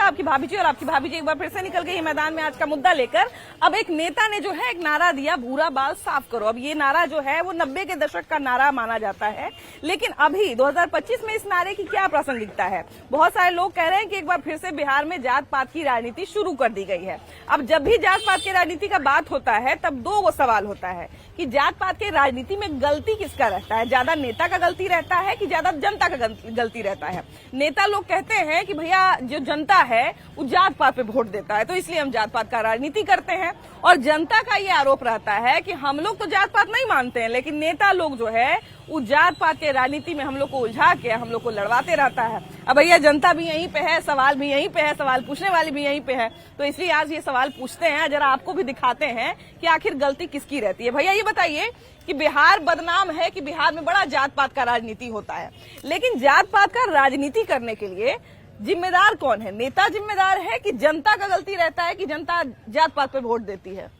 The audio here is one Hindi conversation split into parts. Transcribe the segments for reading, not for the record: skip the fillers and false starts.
आपकी भाभी जी, और आपकी भाभी जी एक बार फिर से निकल गई मैदान में आज का मुद्दा लेकर। अब एक नेता ने जो है एक नारा दिया, भूरा बाल साफ करो। अब ये नारा जो है वो 90 के दशक का नारा माना जाता है, लेकिन अभी 2025 में इस नारे की क्या प्रासंगिकता है? बहुत सारे लोग कह रहे हैं कि एक बार फिर से बिहार में जात पात की राजनीति शुरू कर दी गई है। अब जब भी जात पात की राजनीति का बात होता है तब दो वो सवाल होता है कि जात पात की राजनीति में गलती किसका रहता है? ज्यादा नेता का गलती रहता है कि ज्यादा जनता का गलती रहता है? नेता लोग कहते हैं कि भैया जो जनता है वो जात पात पे वोट देता है, तो इसलिए हम जात पात का राजनीति करते हैं। और जनता का ये आरोप रहता है कि हम लोग तो जात पात नहीं मानते हैं, लेकिन नेता लोग जो है वो जात पात के राजनीति में हम लोग को उलझा के हम लोग को लड़वाते रहता है। अब भैया जनता भी यहीं पे है, सवाल भी यहीं पे है, सवाल पूछने वाली भी यहीं पे है, तो इसलिए आज ये सवाल पूछते हैं, जरा आपको भी दिखाते हैं कि आखिर गलती किसकी रहती है। भैया ये बताइए कि बिहार बदनाम है कि बिहार में बड़ा जात पात का राजनीति होता है, लेकिन जात पात का राजनीति करने के लिए जिम्मेदार कौन है? नेता जिम्मेदार है कि जनता का गलती रहता है कि जनता जात पात पे वोट देती है?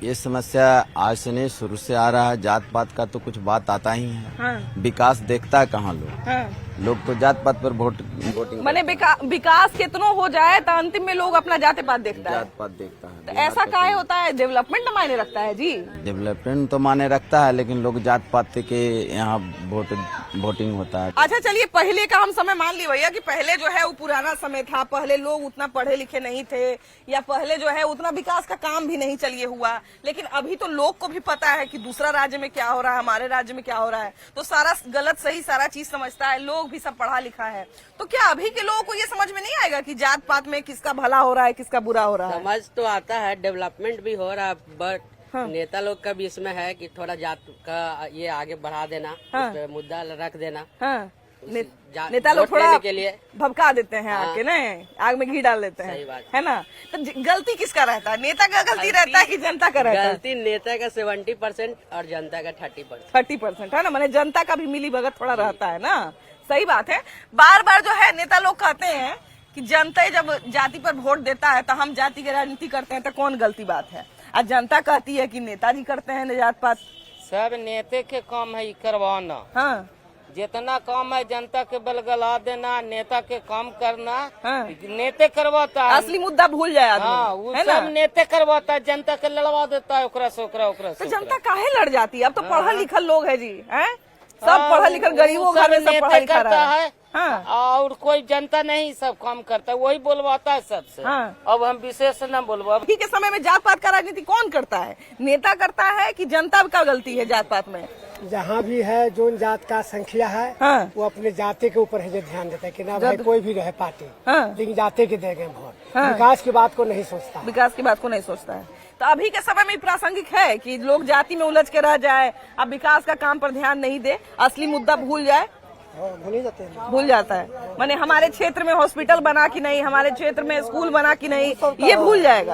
ये समस्या आज से नहीं, शुरू से आ रहा है। जात पात का तो कुछ बात आता ही है। हाँ। विकास देखता है कहाँ लोग? हाँ। लोग तो जात पात पर वोटिंग मैंने विकास कितना हो जाए तो अंतिम में लोग अपना जात पात देखता है। जात पात देखता है। तो ऐसा काहे होता है? डेवलपमेंट मायने रखता है जी। डेवलपमेंट तो माने रखता है, लेकिन लोग जात पात के यहाँ वोटिंग होता है। अच्छा चलिए, पहले का हम समय मान ली भैया कि पहले जो है वो पुराना समय था, पहले लोग उतना पढ़े लिखे नहीं थे, या पहले जो है उतना विकास का काम भी नहीं चलिए हुआ। लेकिन अभी तो लोग को भी पता है कि दूसरा राज्य में क्या हो रहा है, हमारे राज्य में क्या हो रहा है, तो सारा गलत सही सारा चीज समझता है, लोग भी सब पढ़ा लिखा है। तो क्या अभी के लोगों को ये समझ में नहीं आएगा कि जात पात में किसका भला हो रहा है, किसका बुरा हो रहा है? समझ तो आता है, डेवलपमेंट भी हो रहा है, बट हाँ। नेता लोग का भी इसमें है कि थोड़ा जात का ये आगे बढ़ा देना, हाँ। इस पे मुद्दा रख देना। हाँ। नेता लोग थोड़ा के लिए भभका देते हैं, हाँ। आके न आग में घी डाल देते हैं, सही बात है ना? तो गलती किसका रहता है? नेता का गलती रहता है कि जनता का रहता है? गलती नेता का 70% और जनता का 30%। 30% है ना, मैंने जनता का भी मिली भगत थोड़ा रहता है ना। सही बात है। बार बार जो है नेता लोग कहते हैं कि जनता जब जाति पर वोट देता है तो हम जाति की राजनीति करते हैं, तो कौन गलती बात है? आज जनता कहती है कि नेताजी करते हैं जात पात। सब नेते के काम है करवाना। हाँ। जितना काम है जनता के बलगला देना, नेता के काम करना। हाँ। नेते करवाता है, असली मुद्दा भूल जाए आदमी, हाँ, वो है ना? सब नेते करवाता है, जनता के लड़वा देता है, ओकरा से ओकरा तो जनता काहे लड़ जाती है? अब तो पढ़ल लिखल लोग है जी, हैं? सब हाँ, पढ़ल लिखल, गरीबों घर में सब पढ़ा लिखा करता रहा है। है। हाँ। और कोई जनता नहीं सब काम करता है, वही बोलवाता है सबसे। हाँ। अब हम विशेष न बोलवा। अभी के समय में जात पात का राजनीति कौन करता है? नेता करता है कि जनता का गलती है जात पात में? जहाँ भी है जो जात का संख्या है, हाँ। वो अपने जाति के ऊपर है ध्यान देता है कि ना भाई कोई भी रहे पार्टी, हाँ। लेकिन जाति के देंगे वोट। हाँ। विकास की बात को नहीं सोचता। विकास की बात को नहीं सोचता है। तो अभी के समय में प्रासंगिक है कि लोग जाति में उलझ के रह जाए, अब विकास का काम पर ध्यान नहीं दे, असली मुद्दा भूल जाए। भूल ही जाते हैं। भूल जाता है, माने हमारे क्षेत्र में हॉस्पिटल बना कि नहीं, हमारे क्षेत्र में स्कूल बना कि नहीं, ये भूल जाएगा।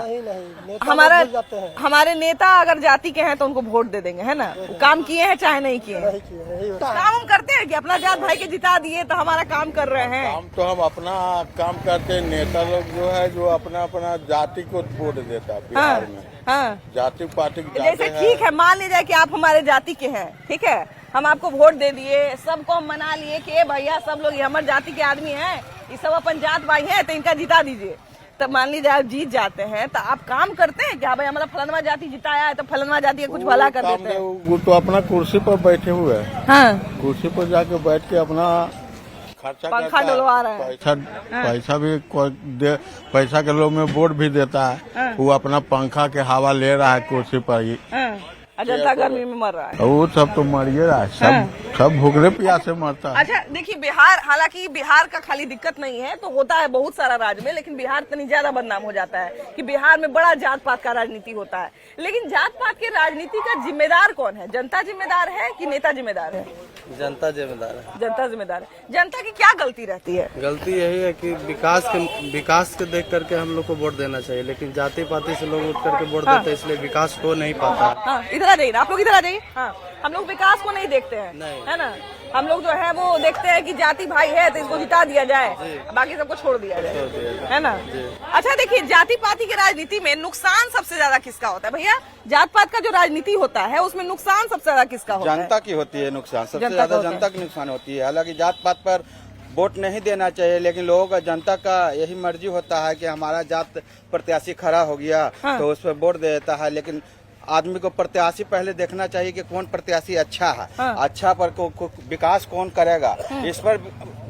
हमारे नेता अगर जाति के हैं तो उनको वोट दे देंगे, है ना? काम किए हैं चाहे नहीं किए हैं। काम हम करते हैं कि अपना जात भाई के जिता दिए तो हमारा काम कर रहे हैं। काम तो हम अपना काम करते हैं। नेता लोग जो है जो अपना अपना जाति को वोट देता है बिहार में। हाँ। जाति पार्टी जैसे ठीक है, मान लीजिए कि आप हमारे जाति के हैं, ठीक है, हम आपको वोट दे दिए, सबको हम मना लिए कि भैया सब लोग हमारे जाति के आदमी हैं, ये सब अपन जात भाई हैं, तो इनका जिता दीजिए। तब मान लीजिए आप जीत जाते हैं तो आप काम करते हैं क्या? भाई हमारा फलनवा जाति जिताया है तो फलनवा जाति का कुछ भला कर देते हैं। वो तो अपना कुर्सी पर बैठे हुए हैं। हाँ। कुर्सी पर जाके बैठ के अपना खर्चा पंखा डलवा रहे हैं। पैसा भी पैसा के लोग में वोट भी देता है। हाँ। वो अपना पंखा के हवा ले रहा है कुर्सी पर ही। हाँ। जनता गर्मी में मर रहा है। वो सब तो मर ही रहा है, सब भूखले प्यासे मरता है। अच्छा देखिए, बिहार, हालांकि बिहार का खाली दिक्कत नहीं है, तो होता है बहुत सारा राज्य में, लेकिन बिहार तनी ज्यादा बदनाम हो जाता है कि बिहार में बड़ा जात पात का राजनीति होता है। लेकिन जात पात की राजनीति का जिम्मेदार कौन है? जनता जिम्मेदार है कि नेता जिम्मेदार है? जनता जिम्मेदार है। जनता जिम्मेदार है। जनता की क्या गलती रहती है? गलती यही है कि विकास के देख करके हम लोग को वोट देना चाहिए, लेकिन जाति पाति से लोग उठ करके वोट देते हैं, इसलिए विकास हो नहीं पाता। हाँ, इधर आ जाइए, आप लोग इधर आ जाइए। हाँ, हम लोग विकास को नहीं देखते हैं, है ना? हम लोग जो है वो देखते हैं कि जाति भाई है तो इसको जिता दिया जाए, बाकी सबको छोड़ दिया जाए, है ना? अच्छा देखिए, जाति पाति की राजनीति में नुकसान सबसे ज्यादा किसका होता है भैया? जात पात का जो राजनीति होता है उसमें नुकसान सबसे ज्यादा किसका होता है? जनता की होती है नुकसान, सबसे ज्यादा जनता की नुकसान होती है। हालांकि जात पात पर वोट नहीं देना चाहिए, लेकिन लोगों का, जनता का यही मर्जी होता है कि हमारा जात प्रत्याशी खड़ा हो गया तो उस पर वोट दे देता है। लेकिन आदमी को प्रत्याशी पहले देखना चाहिए कि कौन प्रत्याशी अच्छा है, अच्छा पर विकास कौन करेगा, इस पर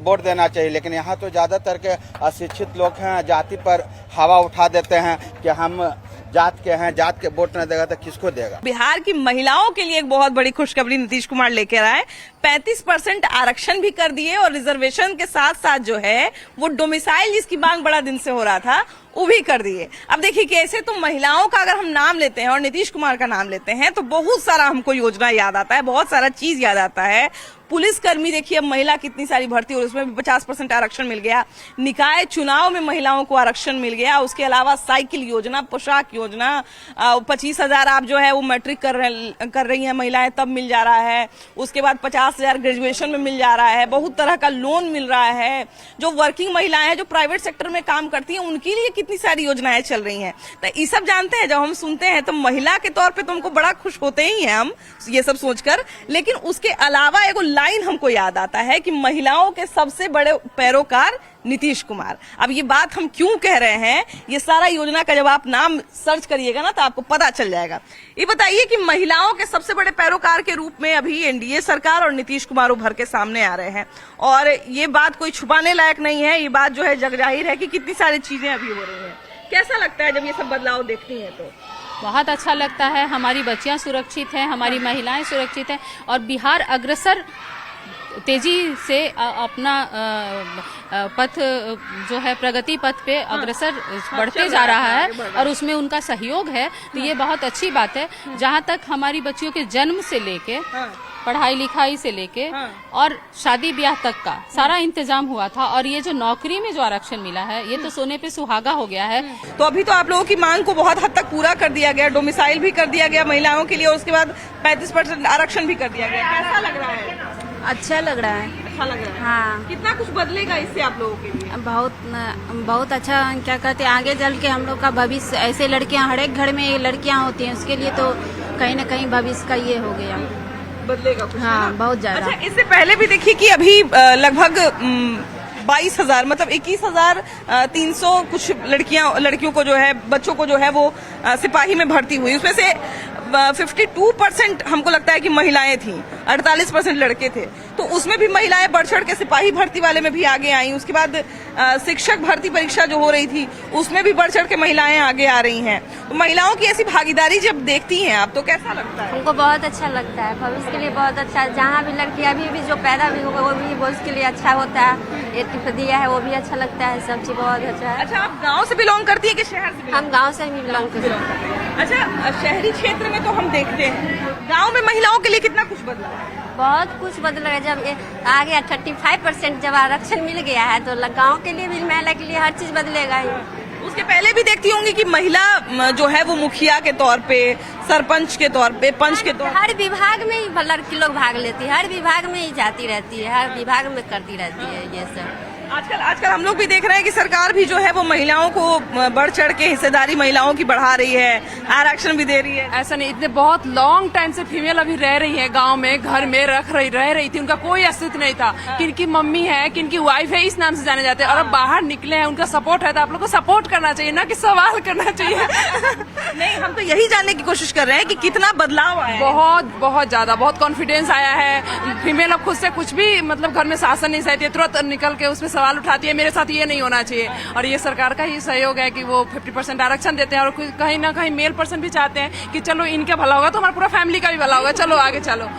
वोट देना चाहिए। लेकिन यहाँ तो ज्यादातर के अशिक्षित लोग हैं, जाति पर हवा उठा देते हैं कि हम जात के हैं, जात के वोट न देगा तो किसको देगा। बिहार की महिलाओं के लिए एक बहुत बड़ी खुशखबरी नीतीश कुमार लेकर आए। 35% आरक्षण भी कर दिए और रिजर्वेशन के साथ साथ जो है वो डोमिसाइल जिसकी मांग बड़ा दिन से हो रहा था वो भी कर दिए। अब देखिए कैसे तो महिलाओं का अगर हम नाम लेते हैं और नीतीश कुमार का नाम लेते हैं तो बहुत सारा हमको योजना याद आता है, बहुत सारा चीज याद आता है। पुलिसकर्मी देखिए अब महिला कितनी सारी भर्ती और उसमें भी 50% आरक्षण मिल गया। निकाय चुनाव में महिलाओं को आरक्षण मिल गया। उसके अलावा साइकिल योजना, पोशाक योजना, 25,000 आप जो है वो मैट्रिक कर रही हैं महिलाएं तब मिल जा रहा है। उसके बाद 50,000 ग्रेजुएशन में मिल जा रहा है। बहुत तरह का लोन मिल रहा है। जो वर्किंग महिलाएं हैं जो प्राइवेट सेक्टर में काम करती हैं उनके लिए कितनी सारी योजनाएं चल रही हैं। तो ये सब जानते हैं, जब हम सुनते हैं तो महिला के तौर पे तो हमको बड़ा खुश होते ही हैं हम ये सब सोचकर। लेकिन उसके अलावा एक लाइन हमको याद आता है कि महिलाओं के सबसे बड़े पैरोकार नीतीश कुमार। अब ये बात हम क्यों कह रहे हैं, ये सारा योजना का जब आप नाम सर्च करिएगा ना तो आपको पता चल जाएगा। ये बताइए कि महिलाओं के सबसे बड़े पैरोकार के रूप में अभी एनडीए सरकार और नीतीश कुमार उभर के सामने आ रहे हैं और ये बात कोई छुपाने लायक नहीं है। ये बात जो है जग जाहिर है कि कितनी सारी चीजें अभी हो रही हैं। कैसा लगता है जब ये सब बदलाव देखती हैं? तो बहुत अच्छा लगता है। हमारी बच्चियां सुरक्षित हैं, हमारी महिलाएं सुरक्षित हैं और बिहार अग्रसर तेजी से अपना पथ जो है प्रगति पथ पे अग्रसर बढ़ते जा रहा है और उसमें उनका सहयोग है। तो ये बहुत अच्छी बात है। जहाँ तक हमारी बच्चियों के जन्म से लेके पढ़ाई लिखाई से लेके और शादी ब्याह तक का सारा इंतजाम हुआ था और ये जो नौकरी में जो आरक्षण मिला है ये तो सोने पे सुहागा हो गया है। तो अभी तो आप लोगों की मांग को बहुत हद तक पूरा कर दिया गया, डोमिसाइल भी कर दिया गया महिलाओं के लिए और उसके बाद 35% आरक्षण भी कर दिया गया। कैसा लग रहा है? अच्छा लग रहा है। अच्छा लग रहा है। हाँ, कितना कुछ बदलेगा इससे आप लोगों के लिए? बहुत अच्छा। क्या कहते हैं, आगे चल के हम लोग का भविष्य, ऐसे लड़कियां हर एक घर में लड़कियां होती हैं, उसके लिए तो कहीं न कहीं भविष्य का ये हो गया, बदलेगा कुछ। हाँ, बहुत ज्यादा। अच्छा, इससे पहले भी देखिए कि अभी लगभग 22,000 मतलब 21,300 कुछ लड़कियों को जो है, बच्चों को जो है वो सिपाही में भर्ती हुई। उसमें से 52% हमको लगता है कि महिलाएं थी, 48% लड़के थे। तो उसमें भी महिलाएं बढ़ चढ़ के सिपाही भर्ती वाले में भी आगे आई। उसके बाद शिक्षक भर्ती परीक्षा जो हो रही थी उसमें भी बढ़ चढ़ के महिलाएं आगे आ रही हैं। तो महिलाओं की ऐसी भागीदारी जब देखती हैं आप तो कैसा लगता है? हमको बहुत अच्छा लगता है। भविष्य के लिए बहुत अच्छा है। जहाँ भी लड़की अभी भी जो पैदा भी होगा वो भी उसके लिए अच्छा होता है। ये टिप दिया है वो भी अच्छा लगता है। सब चीज बहुत अच्छा है। अच्छा, आप गाँव से बिलोंग करती है कि शहर से? हम गाँव से भी बिलोंग करते हैं। अच्छा, शहरी क्षेत्र में तो हम देखते हैं, गाँव में महिलाओं के लिए कितना कुछ बदला है? बहुत कुछ बदला है। जब आगे 35% जब आरक्षण मिल गया है तो गाँव के लिए भी, महिला के लिए हर चीज बदलेगा ही। उसके पहले भी देखती होंगी कि महिला जो है वो मुखिया के तौर पे, सरपंच के तौर पे, पंच के तौर पे, हर विभाग में ही लड़की लोग भाग लेती है, हर विभाग में ही जाती रहती है, हर विभाग में करती रहती है ये सब। आजकल हम लोग भी देख रहे हैं कि सरकार भी जो है वो महिलाओं को बढ़ चढ़ के हिस्सेदारी महिलाओं की बढ़ा रही है, आरक्षण भी दे रही है। ऐसा नहीं, इतने बहुत लॉन्ग टाइम से फीमेल अभी रह रही है गांव में, घर में रह रही थी। उनका कोई अस्तित्व नहीं था। किनकी मम्मी है, किनकी वाइफ है, इस नाम से जाने जाते हैं। और अब बाहर निकले हैं, उनका सपोर्ट है तो आप लोग को सपोर्ट करना चाहिए, ना कि सवाल करना चाहिए। नहीं, हम तो यही जानने की कोशिश कर रहे हैं कि कितना बदलाव आया है। बहुत ज्यादा, बहुत कॉन्फिडेंस आया है। फीमेल अब खुद से कुछ भी मतलब घर में शासन नहीं सहती है, तुरंत निकल के उसमें सवाल उठाती है, मेरे साथ ये नहीं होना चाहिए। और ये सरकार का ही सहयोग है कि वो 50% आरक्षण देते हैं और कहीं ना कहीं मेल पर्सन भी चाहते हैं कि चलो इनका भला होगा तो हमारा पूरा फैमिली का भी भला होगा, चलो आगे चलो।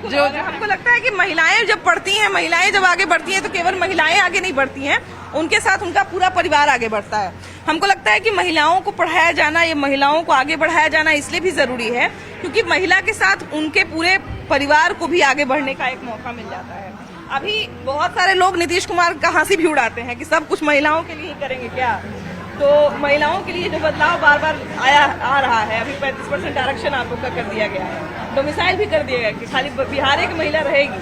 जो हमको लगता है कि महिलाएं जब पढ़ती हैं, महिलाएं जब आगे बढ़ती हैं तो केवल महिलाएं आगे नहीं बढ़ती हैं, उनके साथ उनका पूरा परिवार आगे बढ़ता है। हमको लगता है कि महिलाओं को पढ़ाया जाना, ये महिलाओं को आगे बढ़ाया जाना इसलिए भी जरूरी है क्योंकि महिला के साथ उनके पूरे परिवार को भी आगे बढ़ने का एक मौका मिल जाता है। अभी बहुत सारे लोग नीतीश कुमार का हंसी भी उड़ाते हैं कि सब कुछ महिलाओं के लिए करेंगे क्या। तो महिलाओं के लिए जो बदलाव बार बार आ रहा है, अभी 35% आरक्षण आप लोग का कर दिया गया है, डोमिसाइल भी कर दिया गया कि खाली बिहार की महिला रहेगी,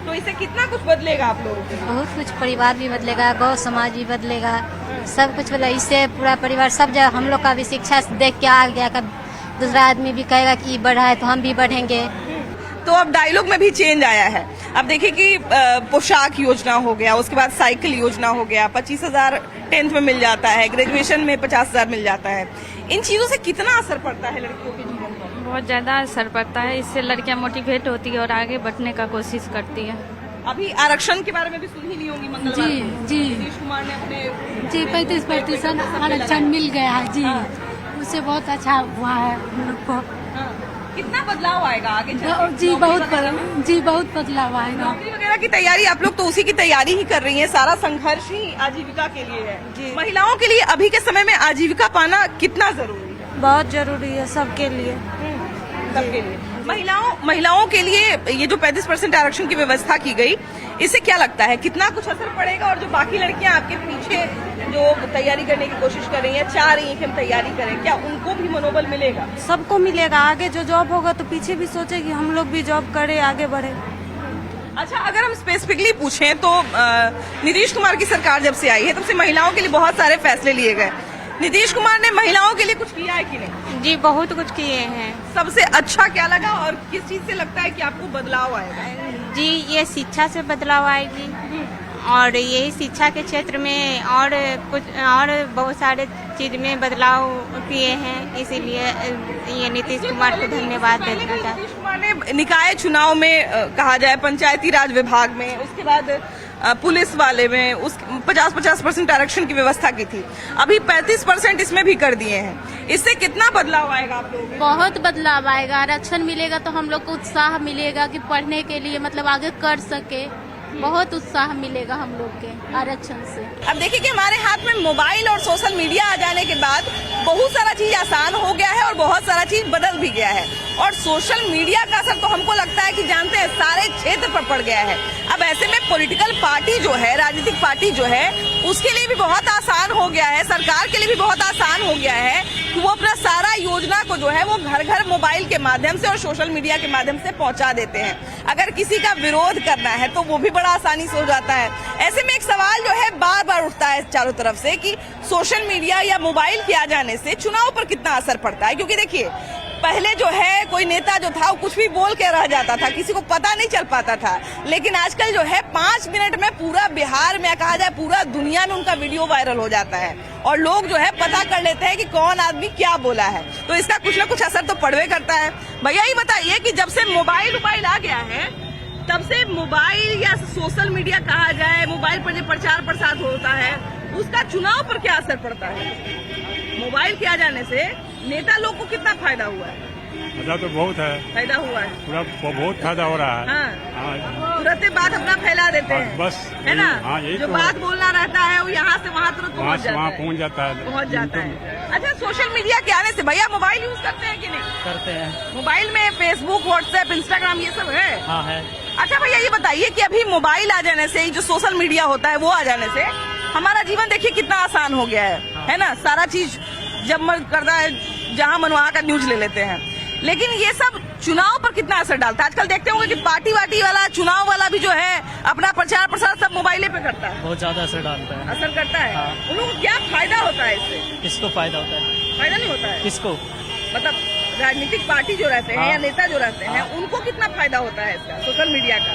तो इससे कितना कुछ बदलेगा आप लोगों को? बहुत कुछ, परिवार भी बदलेगा, गौ समाज भी बदलेगा, सब कुछ बदलेगा। इससे पूरा परिवार सब जगह हम लोग का भी शिक्षा देख के आ गया, दूसरा आदमी भी कहेगा कि बढ़ा है तो हम भी बढ़ेंगे। तो अब डायलॉग में भी चेंज आया है। अब देखिए कि पोशाक योजना हो गया, उसके बाद साइकिल योजना हो गया, 25,000 10th में मिल जाता है, ग्रेजुएशन में 50,000 मिल जाता है। इन चीजों से कितना असर पड़ता है लड़कियों के जीवन पर? बहुत ज्यादा असर पड़ता है। इससे लड़कियां मोटिवेट होती है और आगे बढ़ने का कोशिश करती है। अभी आरक्षण के बारे में भी सुनी नहीं होगी मंगलवार को। जी नीतीश कुमार ने अपने जी 35% आरक्षण मिल गया है जी। उससे बहुत अच्छा हुआ है हम लोग को। कितना बदलाव आएगा आगे चलके? जी बहुत बदलाव आएगा। नौकरी वगैरह की तैयारी आप लोग तो उसी की तैयारी ही कर रही हैं। सारा संघर्ष ही आजीविका के लिए है। महिलाओं के लिए अभी के समय में आजीविका पाना कितना जरूरी है? बहुत जरूरी है सबके लिए। सबके लिए। महिलाओं के लिए ये जो 35% आरक्षण की व्यवस्था की गई, इससे क्या लगता है कितना कुछ असर पड़ेगा? और जो बाकी लड़कियां आपके पीछे जो तैयारी करने की कोशिश कर रही हैं, चाह रही हैं कि हम तैयारी करें, क्या उनको भी मनोबल मिलेगा? सबको मिलेगा। आगे जो जॉब होगा तो पीछे भी सोचे कि हम लोग भी जॉब करें, आगे बढ़े। अच्छा, अगर हम स्पेसिफिकली पूछें तो नीतीश कुमार की सरकार जब से आई है तब से महिलाओं के लिए बहुत सारे फैसले लिए गए। नीतीश कुमार ने महिलाओं के लिए कुछ किया है कि नहीं? जी बहुत कुछ किए हैं। सबसे अच्छा क्या लगा और किस चीज से लगता है कि आपको बदलाव आएगा? जी ये शिक्षा से बदलाव आएगी और यही शिक्षा के क्षेत्र में और कुछ और बहुत सारे चीज में बदलाव किए हैं। इसीलिए ये नीतीश कुमार को धन्यवाद देना चाहते हैं। नीतीश कुमार ने निकाय चुनाव में कहा जाए पंचायती राज विभाग में, उसके बाद पुलिस वाले में उस 50% आरक्षण की व्यवस्था की थी। अभी 35% इसमें भी कर दिए हैं। इससे कितना बदलाव आएगा आप लोगों को? बहुत बदलाव आएगा। आरक्षण मिलेगा तो हम लोग को उत्साह मिलेगा कि पढ़ने के लिए मतलब आगे कर सके। बहुत उत्साह मिलेगा हम लोग के आरक्षण से। अब देखिए कि हमारे हाथ में मोबाइल और सोशल मीडिया आ जाने के बाद बहुत सारा चीज आसान हो गया है और बहुत सारा चीज बदल भी गया है। और सोशल मीडिया का असर तो हमको लगता है कि जानते हैं सारे क्षेत्र पर पड़ गया है। अब ऐसे में पॉलिटिकल पार्टी जो है, राजनीतिक पार्टी जो है, उसके लिए भी बहुत आसान हो गया है, सरकार के लिए भी बहुत आसान हो गया है कि वो अपना सारा योजना को जो है वो घर घर मोबाइल के माध्यम से और सोशल मीडिया के माध्यम से पहुंचा देते हैं। अगर किसी का विरोध करना है तो वो भी बड़ा आसानी से हो जाता है। ऐसे में एक सवाल जो है बार बार उठता है चारों तरफ से कि सोशल मीडिया या मोबाइल के आ जाने से चुनाव पर कितना असर पड़ता है। क्योंकि देखिए पहले जो है कोई नेता जो था वो कुछ भी बोल के रह जाता था, किसी को पता नहीं चल पाता था। लेकिन आजकल जो है 5 मिनट में पूरा बिहार में, कहा जाए पूरा दुनिया में उनका वीडियो वायरल हो जाता है और लोग जो है पता कर लेते हैं कि कौन आदमी क्या बोला है। तो इसका कुछ ना कुछ असर तो पड़वे करता है। भैया ये बताइए कि जब से मोबाइल आ गया है तब से मोबाइल या सोशल मीडिया कहा जाए, मोबाइल पर जो प्रचार प्रसार होता है उसका चुनाव पर क्या असर पड़ता है? मोबाइल के आ जाने से नेता लोग को कितना फायदा हुआ है? फायदा तो बहुत है। फायदा हुआ है, पूरा बहुत फायदा हो रहा है। हाँ। तुरंत बात अपना फैला देते हैं, बस है ना? हाँ, यही जो तो बात बोलना रहता है वो यहाँ से वहाँ तुरंत पहुँच जाता है। अच्छा, सोशल मीडिया के आने से भैया मोबाइल यूज करते हैं कि नहीं? करते हैं। मोबाइल में फेसबुक, व्हाट्सएप, इंस्टाग्राम ये सब है? हाँ है। अच्छा भैया ये बताइए कि अभी मोबाइल आ जाने से, जो सोशल मीडिया होता है वो आ जाने से हमारा जीवन देखिए कितना आसान हो गया है ना? सारा चीज जब मन करता है जहां मन वहां का न्यूज ले लेते हैं। लेकिन ये सब चुनाव पर कितना असर डालता है? आजकल देखते होंगे कि पार्टी वाला चुनाव वाला भी जो है अपना प्रचार प्रसार सब मोबाइले पे करता है। बहुत ज्यादा असर डालता है। असर करता है। उन लोगों को क्या फायदा होता है इससे? किसको फायदा होता है? फायदा नहीं होता है। किसको? मतलब राजनीतिक पार्टी जो रहते हैं या नेता जो रहते हैं उनको कितना फायदा होता है इसका, सोशल मीडिया का?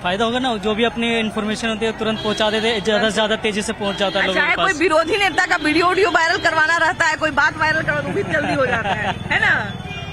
फायदा होगा ना, जो भी अपनी इन्फॉर्मेशन होती है तुरंत पहुंचा देते, ज्यादा से ज्यादा तेजी से पहुंच जाता है लोगों के पास। कोई विरोधी नेता का वीडियो वायरल करवाना रहता है, कोई बात वायरल करवाना, वो भी जल्दी हो जाता है ना?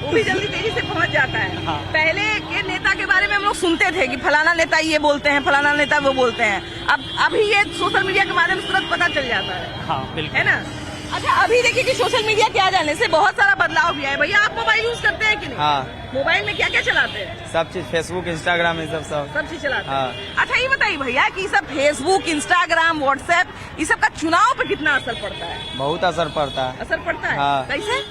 वो भी जल्दी तेजी से पहुंच जाता है। हाँ। पहले के नेता के बारे में हम लोग सुनते थे कि फलाना नेता ये बोलते हैं, फलाना नेता वो बोलते हैं। अभी ये सोशल मीडिया के माध्यम से तुरंत पता चल जाता है। हाँ बिल्कुल, है ना? अच्छा, अभी देखिए कि सोशल मीडिया के आ जाने से बहुत सारा बदलाव भी है। भैया आप मोबाइल यूज करते हैं कि नहीं? हाँ। मोबाइल में क्या क्या चलाते हैं? सब चीज, फेसबुक, इंस्टाग्राम, ये सब चीज चलाते हैं। हाँ। अच्छा ये बताइए भैया कि सब फेसबुक, इंस्टाग्राम, व्हाट्सएप ये सब का चुनाव पे कितना असर पड़ता है? बहुत असर पड़ता है। असर पड़ता है? हाँ। कैसे?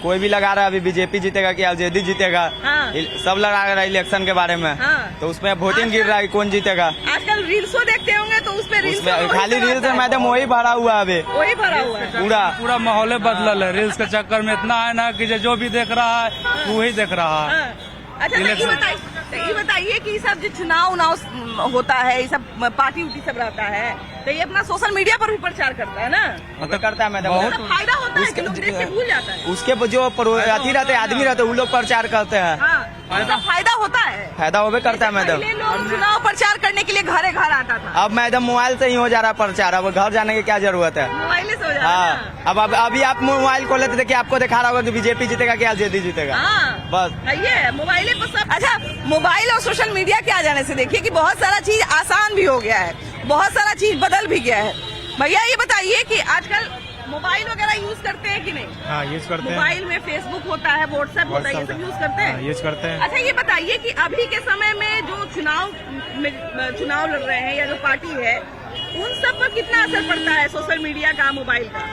कोई भी लगा रहा है अभी बीजेपी जीतेगा कि आरजेडी जीतेगा। हाँ। सब लगा रहा है इलेक्शन के बारे में। हाँ। तो उसमें वोटिंग गिर रहा है कौन जीतेगा। आजकल रील्सो देखते होंगे तो उसमें खाली रील्स है मैडम, वही भरा हुआ है अभी। वही भरा हुआ है पूरा माहौल बदलल है। रील्स के चक्कर में इतना है ना कि जो भी देख रहा है वही देख रहा है। अच्छा ये बताइए कि सब जो चुनाव होता है, ये सब पार्टी उटी सब रहता है, तो ये अपना सोशल मीडिया पर भी प्रचार करता है ना, मतलब करता है मैडम, बहुत फायदा होता है कि लोग देख के भूल जाता है। उसके जो अथी रहते हैं, आदमी रहते हैं, वो लोग प्रचार करते हैं, हाँ, फायदा होता है, फायदा होवे करता है मैडम। पहले लोग चुनाव प्रचार करने के लिए घरे घर आता था, अब मैडम मोबाइल से ही हो जा रहा है प्रचार, अब घर जाने की क्या जरूरत है। मोबाइल से हो जा रहा है हाँ, ना। अब अभी आप मोबाइल खोले तो देखिए आपको दिखा रहा होगा कि बीजेपी जीतेगा क्या जेडी जीतेगा। हाँ, बस ये मोबाइल पर सब। अच्छा, मोबाइल और सोशल मीडिया के आ जाने से देखिए कि बहुत सारा चीज आसान भी हो गया है, बहुत सारा चीज बदल भी गया है। भैया ये बताइए कि आजकल मोबाइल वगैरह यूज करते हैं कि नहीं? हाँ, यूज करते हैं। मोबाइल में फेसबुक होता है, व्हाट्सएप होता है, ये सब यूज करते हैं? यूज करते हैं। अच्छा, ये बताइए कि अभी के समय में जो चुनाव लड़ रहे हैं या जो पार्टी है, उन सब पर कितना असर पड़ता है सोशल मीडिया का, मोबाइल का?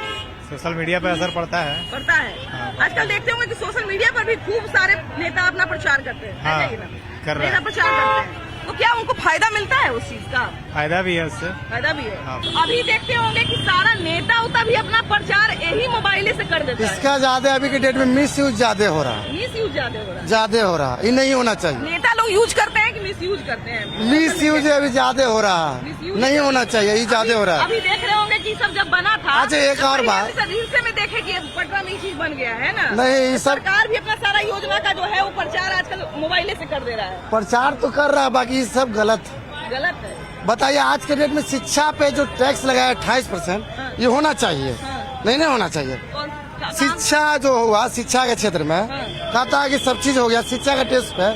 सोशल मीडिया पे असर पड़ता है। पड़ता है। आजकल देखते होंगे कि सोशल मीडिया पर भी खूब सारे नेता अपना प्रचार करते हैं, हाँ, है ना? कर रहे हैं। नेता प्रचार करते हैं, तो क्या उनको फायदा मिलता है उस चीज का? फायदा भी है उससे। फायदा भी है। हाँ। तो अभी देखते होंगे कि सारा नेता उता भी अपना प्रचार यही मोबाइल से कर देता है। इसका ज्यादा अभी के डेट में मिस यूज ज्यादा हो रहा है, मिस यूज ज्यादा हो रहा है। ज्यादा हो रहा है, ये नहीं होना चाहिए। नेता लोग यूज करते हैं कि मिस यूज करते हैं? मिस यूज अभी ज्यादा हो रहा है, Misuse नहीं होना चाहिए, ये ज्यादा हो रहा है। अभी देख रहे होंगे कि सब जब बना था। अच्छा, एक और बात। रील्स में देखे कि पटना में ये चीज बन गया है ना। नहीं, ये सब सरकार भी अपना सारा योजना का जो है वो प्रचार आजकल मोबाइल से कर दे रहा है। प्रचार तो कर रहा है, बाकी ये सब गलत है। गलत है। बताइए, आज के डेट में शिक्षा पे जो टैक्स लगाया 28%, ये होना चाहिए? नहीं होना चाहिए। शिक्षा जो हुआ, शिक्षा के क्षेत्र में कहता है कि सब चीज हो गया, शिक्षा के टैक्स पे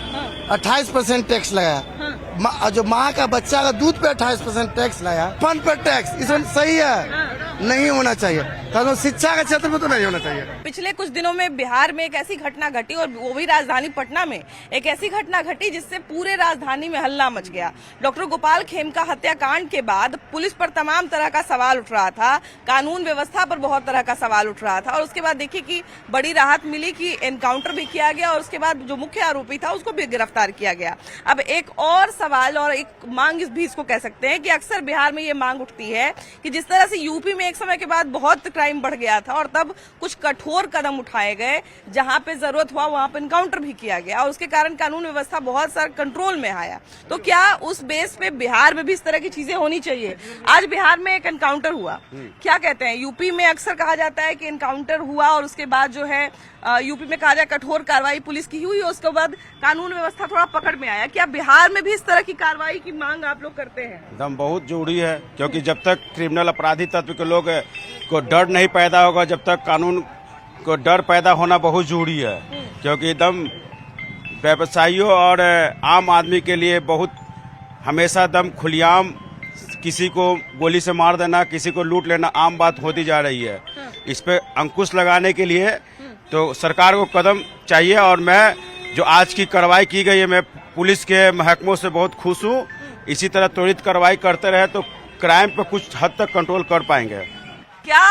28% टैक्स लगाया, जो माँ का बच्चा का दूध पे 28% टैक्स लगाया, फंड पे टैक्स, इसमें सही है? नहीं होना चाहिए। तो शिक्षा के क्षेत्र में तो नहीं होना चाहिए। पिछले कुछ दिनों में बिहार में एक ऐसी घटना घटी, और वो भी राजधानी पटना में एक ऐसी घटना घटी जिससे पूरे राजधानी में हल्ला मच गया। डॉक्टर गोपाल खेमका हत्याकांड के बाद पुलिस पर तमाम तरह का सवाल उठ रहा था, कानून व्यवस्था पर बहुत तरह का सवाल उठ रहा था, और उसके बाद देखिए कि बड़ी राहत मिली कि एनकाउंटर भी किया गया, और उसके बाद जो मुख्य आरोपी था उसको भी गिरफ्तार किया गया। अब एक और सवाल और एक मांग भी इसको कह सकते हैं कि अक्सर बिहार में ये मांग उठती है कि जिस तरह से यूपी में एक समय के बाद बहुत क्राइम बढ़ गया था और तब कुछ कठोर कदम उठाए गए, जहां पे जरूरत हुआ वहां पे एनकाउंटर भी किया गया, और उसके कारण कानून व्यवस्था बहुत सारा कंट्रोल में आया। तो क्या उस बेस पे बिहार में भी इस तरह की चीजें होनी चाहिए? आज बिहार में एक एनकाउंटर हुआ, क्या कहते हैं? यूपी में अक्सर कहा जाता है कि एनकाउंटर हुआ और उसके बाद जो है यूपी में कहा जाए कठोर कार्रवाई पुलिस की हुई, उसके बाद कानून व्यवस्था थोड़ा पकड़ में आया। क्या बिहार में भी इस तरह की कार्रवाई की मांग आप लोग करते हैं? एकदम बहुत जरूरी है, क्योंकि जब तक क्रिमिनल अपराधी तत्व के लोग को डर नहीं पैदा होगा, जब तक कानून को डर पैदा होना बहुत जरूरी है। क्योंकि एकदम व्यवसायियों और आम आदमी के लिए बहुत हमेशा दम खुलेआम किसी को गोली से मार देना, किसी को लूट लेना आम बात होती जा रही है। इस पे अंकुश लगाने के लिए तो सरकार को कदम चाहिए, और मैं जो आज की कार्रवाई की गई है, मैं पुलिस के महकमों से बहुत खुश हूँ। इसी तरह त्वरित कार्रवाई करते रहे तो क्राइम पे कुछ हद तक कंट्रोल कर पाएंगे। क्या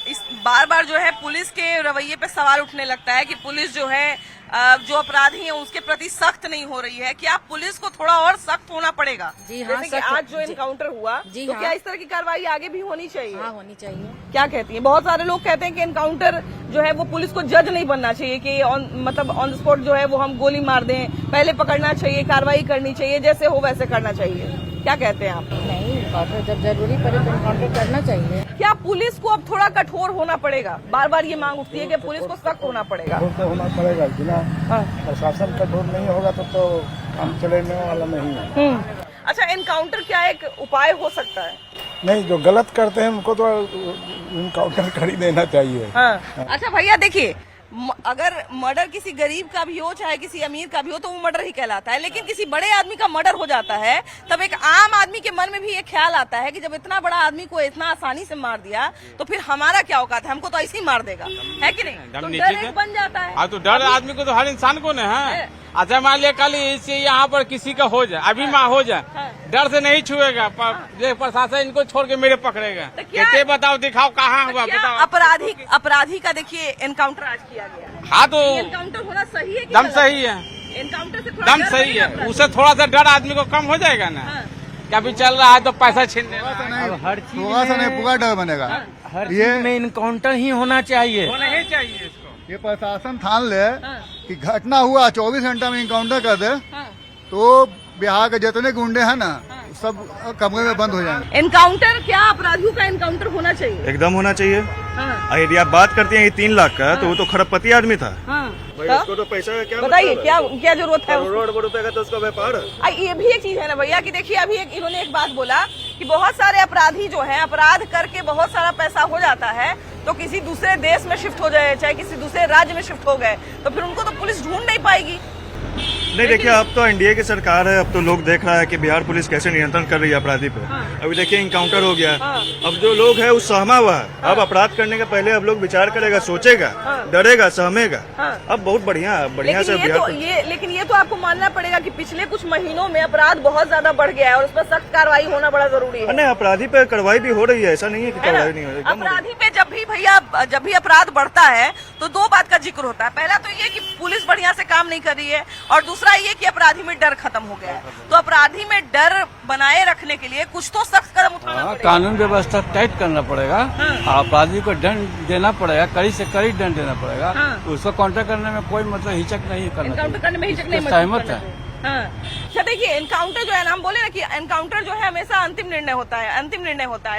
इस बार बार जो है पुलिस के रवैये पे सवाल उठने लगता है कि पुलिस जो है जो अपराधी हैं उसके प्रति सख्त नहीं हो रही है? क्या पुलिस को थोड़ा और सख्त होना पड़ेगा? जी हाँ, जैसे कि आज जो एनकाउंटर हुआ, तो क्या इस तरह की कार्रवाई आगे भी होनी चाहिए? हाँ, होनी चाहिए। क्या कहती हैं? बहुत सारे लोग कहते हैं कि एनकाउंटर जो है वो पुलिस को जज नहीं बनना चाहिए, कि मतलब ऑन द स्पॉट जो है वो हम गोली मार दें, पहले पकड़ना चाहिए, कार्रवाई करनी चाहिए, जैसे हो वैसे करना चाहिए। क्या कहते हैं आप? नहीं, जब जरूरी पड़े तो एनकाउंटर करना चाहिए। क्या पुलिस को अब थोड़ा कठोर होना पड़ेगा? बार बार ये मांग उठती है कि पुलिस को सख्त होना पड़ेगा। होना पड़ेगा, बिना प्रशासन कठोर नहीं होगा तो काम चलने वाला नहीं है। अच्छा, एनकाउंटर क्या एक उपाय हो सकता है? नहीं, जो गलत करते हैं उनको तो इनकाउंटर कर ही देना चाहिए। हाँ। अच्छा भैया देखिए, अगर मर्डर किसी गरीब का भी हो चाहे किसी अमीर का भी हो तो वो मर्डर ही कहलाता है, लेकिन किसी बड़े आदमी का मर्डर हो जाता है तब एक आम आदमी के मन में भी ये ख्याल आता है कि जब इतना बड़ा आदमी को इतना आसानी से मार दिया तो फिर हमारा क्या औकात है, हमको तो ऐसे ही मार देगा, है कि नहीं? तो डर एक बन जाता है। तो डर आदमी को तो हर इंसान को न है। अच्छा मान लिया कल इसे यहाँ पर किसी का हो जाए, अभी माँ हो जाए, डर से नहीं छुएगा, प्रशासन इनको छोड़ के मेरे पकड़ेगा। कैसे बताओ, दिखाओ कहाँ हुआ, बताओ। अपराधी का देखिए एनकाउंटर आज किया गया। हाँ, तो एनकाउंटर होना सही है? दम सही है, एनकाउंटर से दम सही है, उससे थोड़ा सा डर आदमी को कम हो जाएगा ना। क्या भी चल रहा है तो पैसा छीनने हर चीज पूरा डर बनेगा। हर चीज में इनकाउंटर ही होना चाहिए, होना ही चाहिए इसको। ये प्रशासन ठान ले कि घटना हुआ 24 घंटा में इनकाउंटर कर दे, तो बिहार के जितने गुंडे हैं ना सब कमरे में बंद हो जाएंगे। एनकाउंटर, क्या अपराधियों का एनकाउंटर होना चाहिए? एकदम होना चाहिए। हाँ। यदि आप बात करते हैं ये 3 लाख का, तो वो तो खरबपति आदमी था। हाँ। उसको तो पैसा का क्या बताइए, मतलब है? क्या जरूरत है? करोड़ रुपए का तो उसका व्यापार है। ये भी एक चीज है ना भैया कि देखिए अभी इन्होंने एक बात बोला कि बहुत सारे अपराधी जो है अपराध करके बहुत सारा पैसा हो जाता है तो किसी दूसरे देश में शिफ्ट हो जाए, चाहे किसी दूसरे राज्य में शिफ्ट हो गए, तो फिर उनको तो पुलिस ढूंढ नहीं पाएगी। नहीं, देखिए अब तो एनडीए की सरकार है, अब तो लोग देख रहा है कि बिहार पुलिस कैसे नियंत्रण कर रही है अपराधी पे। हाँ। अभी देखिए इनकाउंटर हो गया। हाँ। अब जो लोग है वो सहमा हुआ है। हाँ। अब अपराध करने के पहले अब लोग विचार करेगा, सोचेगा, हाँ। डरेगा, सहमेगा। हाँ। अब बहुत बढ़िया से लेकिन ये तो आपको मानना पड़ेगा कि पिछले कुछ महीनों में अपराध बहुत ज्यादा बढ़ गया है और उस पर सख्त कार्रवाई होना बड़ा जरूरी है। नहीं, अपराधी पे कार्रवाई भी हो रही है, ऐसा नहीं है कि कार्रवाई नहीं हो रही। अपराधी पे जब भी अपराध बढ़ता है तो 2 बात का जिक्र होता है। पहला तो ये कि पुलिस बढ़िया से काम नहीं कर रही है और दूसरा ये कि अपराधी में डर खत्म हो गया है। तो अपराधी में डर बनाए रखने के लिए कुछ तो सख्त कदम उठाना पड़ेगा। कानून व्यवस्था टाइट करना पड़ेगा। अपराधी को दंड देना पड़ेगा, कड़ी से कड़ी दंड देना पड़ेगा। उसको काउंटर करने में कोई मतलब हिचक नहीं करना, एनकाउंटर करने में हिचक नहीं सहमत है। अच्छा देखिए, एनकाउंटर जो है ना, हम बोले ना कि एनकाउंटर जो है हमेशा अंतिम निर्णय होता है।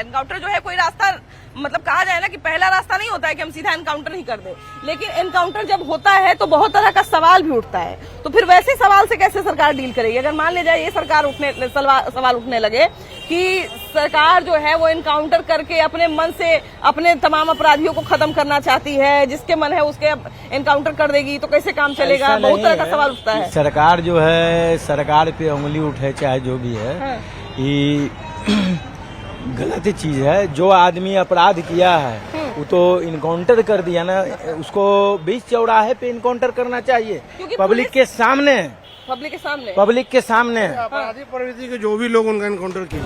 एनकाउंटर जो है कोई रास्ता, मतलब कहा जाए ना कि पहला रास्ता नहीं होता है कि हम सीधा एनकाउंटर ही कर दें, लेकिन एनकाउंटर जब होता है तो बहुत तरह का सवाल भी उठता है। तो फिर वैसे सवाल से कैसे सरकार डील करेगी? अगर मान लिया जाए ये सवाल उठने लगे कि सरकार जो है वो एनकाउंटर करके अपने मन से अपने तमाम अपराधियों को खत्म करना चाहती है, जिसके मन है उसके एनकाउंटर कर देगी, तो कैसे काम चलेगा? बहुत तरह का सवाल उठता है। सरकार जो है, सरकार पे उंगली उठे चाहे जो भी है, ये गलत चीज है। जो आदमी अपराध किया है वो तो इनकाउंटर कर दिया ना, उसको बीच चौराहे पे इनकाउंटर करना चाहिए, पब्लिक के सामने। अपराधी प्रवृत्ति के जो भी लोग उनका एनकाउंटर किए,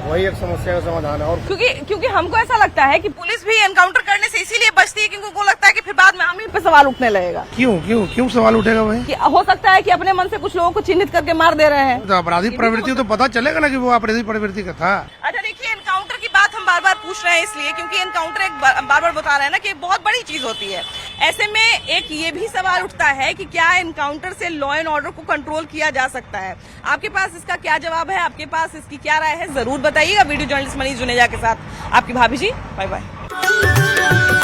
वही एक समस्या का समाधान है। और क्योंकि हमको ऐसा लगता है कि पुलिस भी एनकाउंटर करने से इसीलिए बचती है क्योंकि उनको लगता है कि फिर बाद में हम ही पे सवाल उठने लगेगा। क्यों सवाल उठेगा भाई? कि हो सकता है कि अपने मन से कुछ लोगों को चिन्हित करके मार दे रहे हैं। तो अपराधी प्रवृत्ति तो पता चलेगा ना कि वो अपराधी प्रवृत्ति का था। अच्छा देखिए, एनकाउंटर की बात हम बार बार पूछ रहे हैं इसलिए क्योंकि एनकाउंटर एक बार बार बता रहे हैं ना कि एक बहुत बड़ी चीज होती है। ऐसे में एक ये भी सवाल उठता है कि क्या एनकाउंटर से लॉ एंड ऑर्डर को कंट्रोल किया जा सकता है? आपके पास इसका क्या जवाब है? आपके पास इसकी क्या राय है? जरूर बताइएगा। वीडियो जर्नलिस्ट मनीष जुनेजा के साथ आपकी भाभी जी। Bye bye.